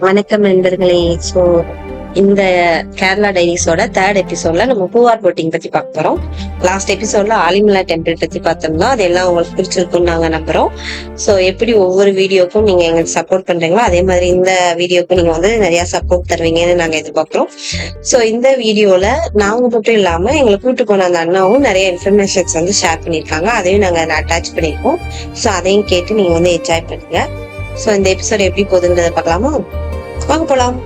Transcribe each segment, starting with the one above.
வணக்கம் நண்பர்களே. சோ இந்த கேரளா டைரிஸோட 3rd எபிசோட்ல நம்ம பூவார் போட்டிங் பத்தி பார்க்க போறோம். லாஸ்ட் எபிசோட்ல ஆலிமலா டெம்பிள் பத்தி பார்த்தோம்னா அதெல்லாம் உங்களுக்கு பிடிச்சிருக்கும்னு நாங்க நம்புறோம். சோ எப்படி ஒவ்வொரு வீடியோக்கும் நீங்க எங்களுக்கு சப்போர்ட் பண்றீங்களோ அதே மாதிரி இந்த வீடியோக்கும் நீங்க வந்து நிறைய சப்போர்ட் தருவீங்கன்னு நாங்க எதிர்பார்க்கிறோம். சோ இந்த வீடியோல நாங்க மட்டும் இல்லாம எங்களை கூட்டு போன அந்த அண்ணாவும் நிறைய இன்ஃபர்மேஷன்ஸ் வந்து ஷேர் பண்ணிருக்காங்க. அதையும் நாங்க அட்டாச் பண்ணிருக்கோம். சோ அதையும் கேட்டு நீங்க வந்து என்ஜாய் பண்ணுங்க. சோ இந்த எபிசோட் எப்படி போகுதுன்றத பார்க்கலாமா? வாங்க போலாம்.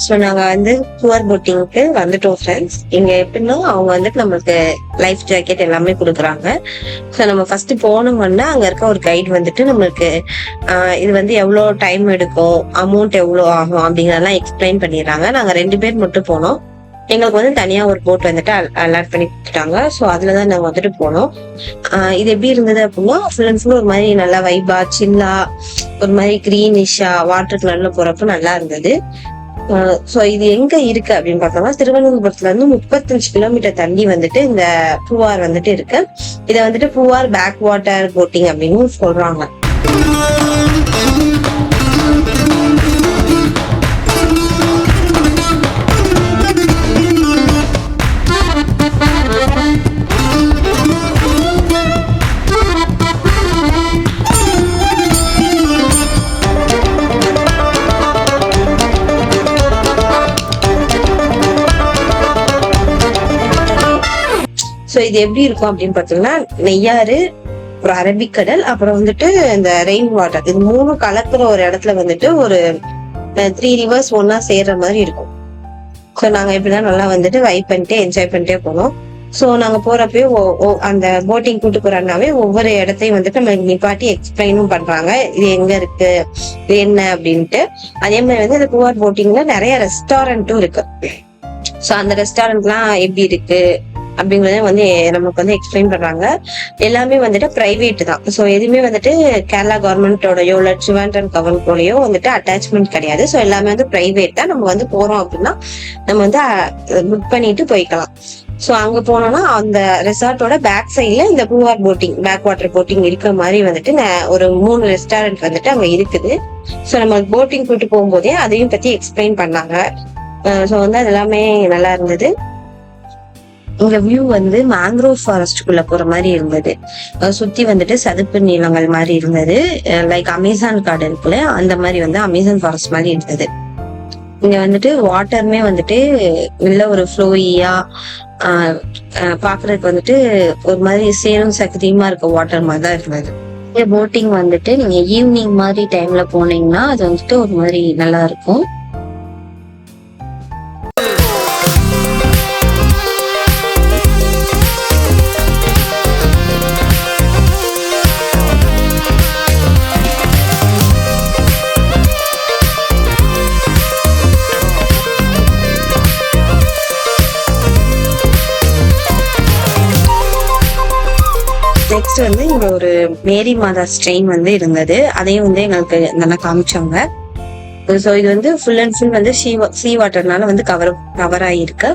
ஸோ நாங்க வந்து பூவார் போட்டிங்க்கு வந்துட்டோம் ஃப்ரெண்ட்ஸ். இங்க எப்படின்னா அவங்க வந்துட்டு நம்மளுக்கு லைஃப் ஜாக்கெட் எல்லாமே கொடுக்குறாங்க. ஸோ நம்ம ஃபர்ஸ்ட் போனோம்னா அங்க இருக்க ஒரு கைடு வந்துட்டு நம்மளுக்கு இது வந்து எவ்வளோ டைம் எடுக்கும், அமௌண்ட் எவ்வளோ ஆகும் அப்படிங்கிறதெல்லாம் எக்ஸ்பிளைன் பண்ணிடுறாங்க. நாங்க 2 பேர் மட்டும் போனோம். எங்களுக்கு வந்து தனியா ஒரு போட் வந்துட்டு அலாட் பண்ணி கொடுத்துட்டாங்க. ஸோ அதுலதான் நாங்க வந்துட்டு போனோம். இது எப்படி இருந்தது அப்படின்னா ஃபுல் அண்ட் ஃபுல் ஒரு மாதிரி நல்லா வைபா சில்லா ஒரு மாதிரி கிரீனிஷா வாட்டர் கலர்ல போறப்ப நல்லா இருந்தது. சோ இது எங்க இருக்கு அப்படின்னு பார்த்தோம்னா திருவனந்தபுரத்துல இருந்து 35 கிலோமீட்டர் தள்ளி வந்துட்டு இந்த பூவார் வந்துட்டு இருக்கு. இத வந்துட்டு பூவார் பேக் வாட்டர் போட்டிங் அப்படின்னு சொல்றாங்க. சோ இது எப்படி இருக்கும் அப்படின்னு பாத்தீங்கன்னா நெய்யாறு, ஒரு அரபிக்கடல், அப்புறம் வந்துட்டு இந்த ரெயின் வாட்டர், இது 3 கலக்குற ஒரு இடத்துல வந்துட்டு ஒரு 3 ரிவர்ஸ் ஒன்னா சேர்ற மாதிரி இருக்கும். சோ நாங்க இப்படிதான் நல்லா வந்துட்டு வைப் பண்ணிட்டு என்ஜாய் பண்ணிட்டே போனோம். சோ நாங்க போறப்பயே அந்த போட்டிங் கூட்டு போறாங்கனாவே ஒவ்வொரு இடத்தையும் வந்துட்டு நம்ம நிப்பாட்டி எக்ஸ்பிளைனும் பண்றாங்க, இது எங்க இருக்கு, இது என்ன அப்படின்ட்டு. அதே மாதிரி வந்து இந்த பூவார் போட்டிங்ல நிறைய ரெஸ்டாரண்ட்டும் இருக்கு. சோ அந்த ரெஸ்டாரண்ட்லாம் எப்படி இருக்கு அப்படிங்கறத வந்து நமக்கு வந்து எக்ஸ்பிளைன் பண்றாங்க. எல்லாமே வந்துட்டு பிரைவேட் தான். சோ எதுவுமே வந்துட்டு கேரளா கவர்மெண்டோடயோ இல்ல ட்ரிவாண்ட்ரம் கவர்மெண்டோடயோ வந்துட்டு அட்டாச்மெண்ட் கிடையாது. சோ எல்லாமே வந்து பிரைவேட் தான். நம்ம வந்து போறோம் அப்படின்னா நம்ம வந்து புக் பண்ணிட்டு போய்க்கலாம். சோ அங்க போனோம்னா அந்த ரெசார்ட்டோட பேக் சைட்ல இந்த பூவார் போட்டிங் பேக் வாட்டர் போட்டிங் இருக்கிற மாதிரி வந்துட்டு ஒரு 3 ரெஸ்டாரண்ட் வந்துட்டு அங்க இருக்குது. சோ நம்ம போட்டிங் கூட்டு போகும்போதே அதையும் பத்தி எக்ஸ்பிளைன் பண்ணாங்க. சோ வந்து அது எல்லாமே நல்லா இருந்தது. இங்க வியூ வந்து மேங்க்ரோவ் ஃபாரஸ்டுக்குள்ள போற மாதிரி இருந்தது. சுத்தி வந்துட்டு சதுப்பு நிலங்கள் மாதிரி இருந்தது. லைக் அமேசான் காடு இருக்குல்ல அந்த மாதிரி வந்து அமேசான் ஃபாரஸ்ட் மாதிரி இருந்தது. இங்க வந்துட்டு வாட்டருமே வந்துட்டு நல்ல ஒரு ஃப்ளோயியா பாக்குறதுக்கு வந்துட்டு ஒரு மாதிரி சேரும் சக்தியுமா இருக்க வாட்டர் மாதிரி தான் இருந்தது. இந்த போட்டிங் வந்துட்டு நீங்க ஈவினிங் மாதிரி டைம்ல போனீங்கன்னா அது வந்துட்டு ஒரு மாதிரி நல்லா இருக்கும். நெக்ஸ்ட் வந்து இங்க ஒரு மேரி மாதா ஸ்ட்ரெயின் வந்து இருந்தது. அதையும் வந்து எங்களுக்கு நல்லா காமிச்சாங்க. சோ இது வந்து ஃபுல் அண்ட் ஃபுல் வந்து சீ வாட்டர்னால வந்து கவர் ஆயிருக்கு.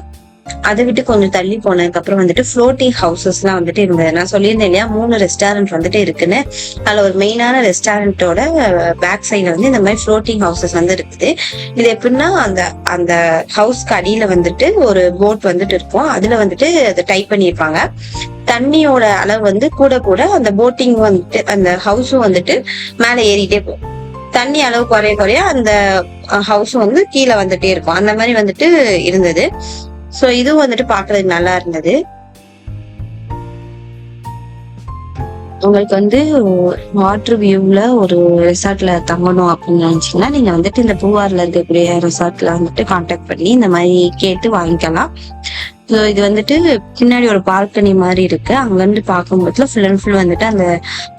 அதை விட்டு கொஞ்சம் தள்ளி போனதுக்கு அப்புறம் வந்துட்டு ஃப்ளோட்டிங் ஹவுசஸ் எல்லாம் வந்துட்டு இருந்தது. நான் சொல்லியிருந்தேன் இல்லையா 3 ரெஸ்டாரண்ட் வந்துட்டு இருக்குன்னு. அதுல ஒரு மெயினான ரெஸ்டாரண்டோட பேக் சைட்ல வந்து இந்த மாதிரி ஃப்ளோட்டிங் ஹவுசஸ் வந்து இருக்குது. இது எப்படின்னா அந்த ஹவுஸ்க்கு அடியில வந்துட்டு ஒரு போட் வந்துட்டு இருக்கும். அதுல வந்துட்டு அதை டைப் பண்ணிருப்பாங்க. தண்ணியோட அளவு வந்து கூட கூட அந்த போட்டிங் வந்துட்டு அந்த ஹவுஸும் வந்துட்டு மேல ஏறிட்டே போகும். தண்ணி அளவு குறைய குறைய அந்த ஹவுஸும் வந்து கீழே வந்துட்டே இருக்கும். அந்த மாதிரி வந்துட்டு இருந்தது. சோ இதுவும் வந்துட்டு பாக்குறதுக்கு நல்லா இருந்தது. உங்களுக்கு வந்து வாட்டர் வியூல ஒரு ரெசார்ட்ல தங்கணும் அப்படின்னு நினைச்சீங்கன்னா நீங்க வந்துட்டு இந்த பூவார்ல இருக்கக்கூடிய ரெசார்ட்ல வந்துட்டு கான்டாக்ட் பண்ணி இந்த மாதிரி கேட்டு வாங்கிக்கலாம். ஸோ இது வந்துட்டு பின்னாடி ஒரு பால்கனி மாதிரி இருக்கு. அங்க இருந்து பார்க்கும்போதுல ஃபுல் அண்ட் ஃபுல் வந்துட்டு அந்த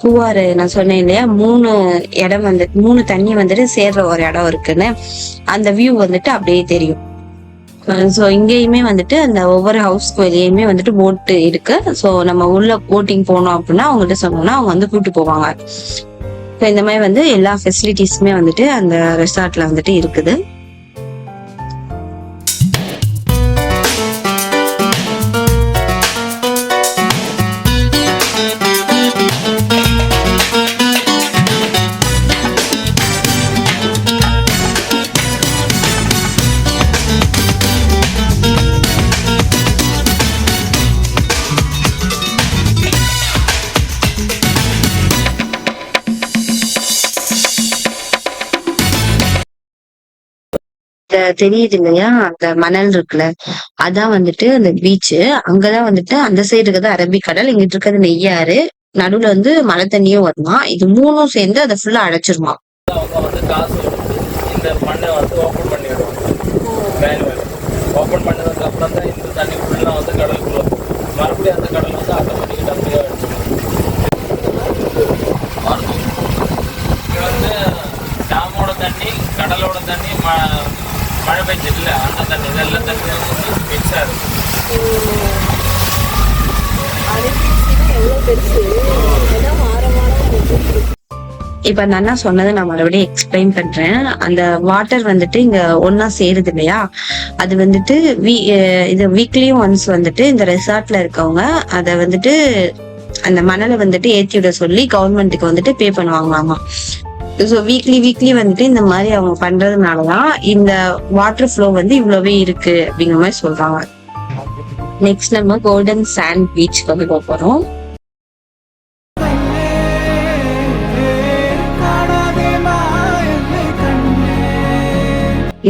பூவாறு நான் சொன்னேன் இல்லையா, 3 இடம் வந்து 3 தண்ணி வந்துட்டு சேர்ற ஒரு இடம் இருக்குன்னு, அந்த வியூ வந்துட்டு அப்படியே தெரியும். ஸோ இங்கேயுமே வந்துட்டு அந்த ஒவ்வொரு ஹவுஸ்க்கு வெளியுமே வந்துட்டு போட்டு இருக்கு. ஸோ நம்ம உள்ள போட்டிங் போனோம் அப்படின்னா அவங்ககிட்ட சொன்னோம்னா அவங்க வந்து கூட்டு போவாங்க. ஸோ இந்த மாதிரி வந்து எல்லா ஃபெசிலிட்டிஸுமே வந்துட்டு அந்த ரெசார்ட்ல வந்துட்டு இருக்குது. தெரியுது இல்லையா, அந்த மணல் இருக்குல்ல, அதான் வந்துட்டு அந்த பீச்சு. அங்கதான் வந்துட்டு அந்த சைடு இருக்கிறது அரபிக்கடல், இங்கிட்டு இருக்கிறது நெய்யாறு, நடுவுல வந்து மழை தண்ணியும் வருமா. இது 3ம் சேர்ந்து அதை ஃபுல்லா அடைச்சிருமா. இந்த மண்ணை வந்து ஓப்பன் பண்ணிடுவாங்க. மேனுவல் ஓப்பன் பண்ணதுக்கு அப்புறம் தான் இந்த தண்ணி ஃபுல்லாக வந்து கடலுக்குள்ள மறுபடியும் அந்த கடல் வந்து ஆட்டோமேட்டிக்காக அப்படியே இது வந்து டேமோட தண்ணி, கடலோட தண்ணி, மழை பெஞ்சு இல்லை அந்த தண்ணி, இதெல்லாம் தண்ணி வந்து மிக்ஸ் ஆகுது. இப்ப அந்த அண்ணா சொன்னதை நான் மறுபடியும் எக்ஸ்பிளைன் பண்றேன். அந்த வாட்டர் வந்துட்டு இங்க ஒன்னா சேருது இல்லையா, அது வந்துட்டு இது வீக்லி ஒன்ஸ் வந்துட்டு இந்த ரெசார்ட்ல இருக்கவங்க அதை வந்துட்டு அந்த மணலை வந்துட்டு ஏற்றி விட சொல்லி கவர்மெண்ட்டுக்கு வந்துட்டு பே பண்ணுவாங்களாமா. ஸோ வீக்லி வந்துட்டு இந்த மாதிரி அவங்க பண்றதுனாலதான் இந்த வாட்டர் ஃப்ளோ வந்து இவ்வளவே இருக்கு அப்படிங்கிற மாதிரி சொல்றாங்க. நெக்ஸ்ட் நம்ம கோல்டன் சாண்ட் பீச் வந்து போறோம்.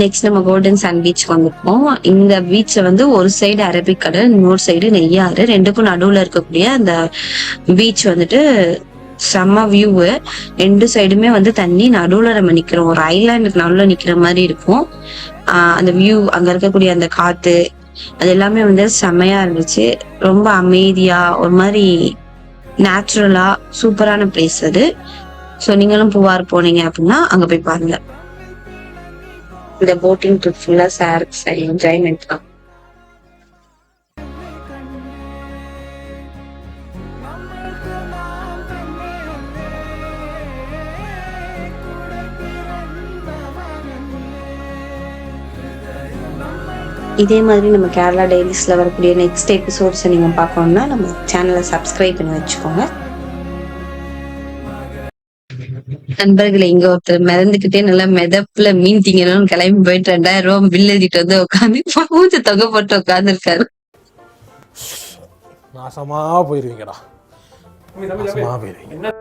நெக்ஸ்ட் நம்ம கோல்டன் சாண்ட் பீச் வந்துருக்கோம். இந்த பீச்ல வந்து ஒரு சைடு அரபிக்கடல், இன்னொரு சைடு நெய்யாறு, ரெண்டுக்கும் நடுவுல இருக்கக்கூடிய அந்த பீச் வந்துட்டு செம்ம வியூ. 2 சைடுமே வந்து தண்ணி, நடுவுல நம்ம நிக்கிறோம், ஒரு ஐலாண்டுக்கு நடுவுல நிக்கிற மாதிரி இருக்கும். அந்த வியூ, அங்க இருக்கக்கூடிய அந்த காத்து, அது எல்லாமே வந்து செம்மையா இருந்துச்சு. ரொம்ப அமைதியா ஒரு மாதிரி நேச்சுரலா சூப்பரான பிளேஸ் அது. ஸோ நீங்களும் பூவார் போனீங்க அப்படின்னா அங்க போய் பாருங்க. இந்த போட்டிங் ட்ரிப் ஃபுல்லா என்ஜாய்மெண்ட் தான். இதே மாதிரி நம்ம கேரளா டெய்லிஸ்ல வரக்கூடிய நெக்ஸ்ட் எபிசோட்ஸை நீங்க பார்க்கணும்னா நம்ம சேனலை சப்ஸ்கிரைப் பண்ணி வச்சுக்கோங்க. நண்பர்களை, இங்க ஒருத்தர் மிதந்துகிட்டே நல்லா மிதப்புல மீன் திங்கணும்னு கிளம்பி போயிட்டு 2000 ரூபாய் பில் எழுதிட்டு வந்து உட்காந்து பூஜை தொகை போட்டு உட்காந்து இருக்காரு. நாசமா போயிருவீங்கடா, நாசமா போயிருவீங்க.